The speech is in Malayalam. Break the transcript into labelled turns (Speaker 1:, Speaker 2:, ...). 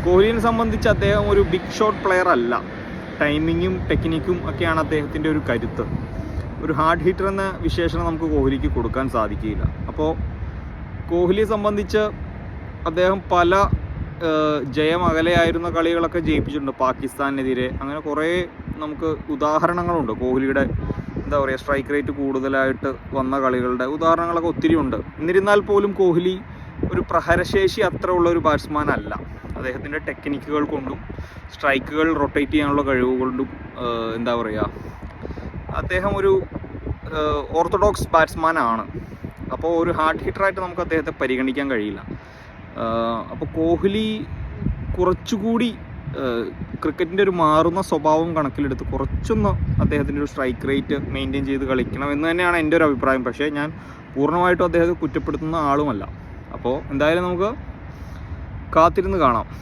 Speaker 1: കോഹ്ലിയെ സംബന്ധിച്ച് അദ്ദേഹം ഒരു ബിഗ് ഷോട്ട് പ്ലെയർ അല്ല. ടൈമിങ്ങും ടെക്നിക്കും ഒക്കെയാണ് അദ്ദേഹത്തിൻ്റെ ഒരു കരുത്ത്. ഒരു ഹാർഡ് ഹിറ്റർ എന്ന വിശേഷണം നമുക്ക് കോഹ്ലിക്ക് കൊടുക്കാൻ സാധിക്കില്ല. അപ്പോൾ കോഹ്ലിയെ സംബന്ധിച്ച് അദ്ദേഹം പല ജയമകലെയായിരുന്ന കളികളൊക്കെ ജയിപ്പിച്ചിട്ടുണ്ട്. പാകിസ്ഥാനെതിരെ അങ്ങനെ കുറേ നമുക്ക് ഉദാഹരണങ്ങളുണ്ട്. കോഹ്ലിയുടെ എന്താ പറയുക, സ്ട്രൈക്ക് റേറ്റ് കൂടുതലായിട്ട് വന്ന കളികളുടെ ഉദാഹരണങ്ങളൊക്കെ ഒത്തിരി ഉണ്ട്. എന്നിരുന്നാൽ പോലും കോഹ്ലി ഒരു പ്രഹരശേഷി അത്ര ഉള്ളൊരു ബാറ്റ്സ്മാൻ അല്ല. അദ്ദേഹത്തിൻ്റെ ടെക്നിക്കുകൾ കൊണ്ടും സ്ട്രൈക്കുകൾ റൊട്ടേറ്റ് ചെയ്യാനുള്ള കഴിവ് കൊണ്ടും എന്താ പറയുക, അദ്ദേഹം ഒരു ഓർത്തഡോക്സ് ബാറ്റ്സ്മാനാണ്. അപ്പോൾ ഒരു ഹാർഡ് ഹിറ്ററായിട്ട് നമുക്ക് അദ്ദേഹത്തെ പരിഗണിക്കാൻ കഴിയില്ല. അപ്പോൾ കോഹ്ലി കുറച്ചുകൂടി ക്രിക്കറ്റിൻ്റെ ഒരു മാറുന്ന സ്വഭാവം കണക്കിലെടുത്ത് കുറച്ചൊന്ന് അദ്ദേഹത്തിൻ്റെ ഒരു സ്ട്രൈക്ക് റേറ്റ് മെയിൻറ്റെയിൻ ചെയ്ത് കളിക്കണം എന്ന് തന്നെയാണ് എൻ്റെ ഒരു അഭിപ്രായം. പക്ഷേ ഞാൻ പൂർണ്ണമായിട്ടും അദ്ദേഹത്തെ കുറ്റപ്പെടുത്തുന്ന ആളുമല്ല. അപ്പോൾ എന്തായാലും നമുക്ക് കാത്തിരുന്ന് കാണാം.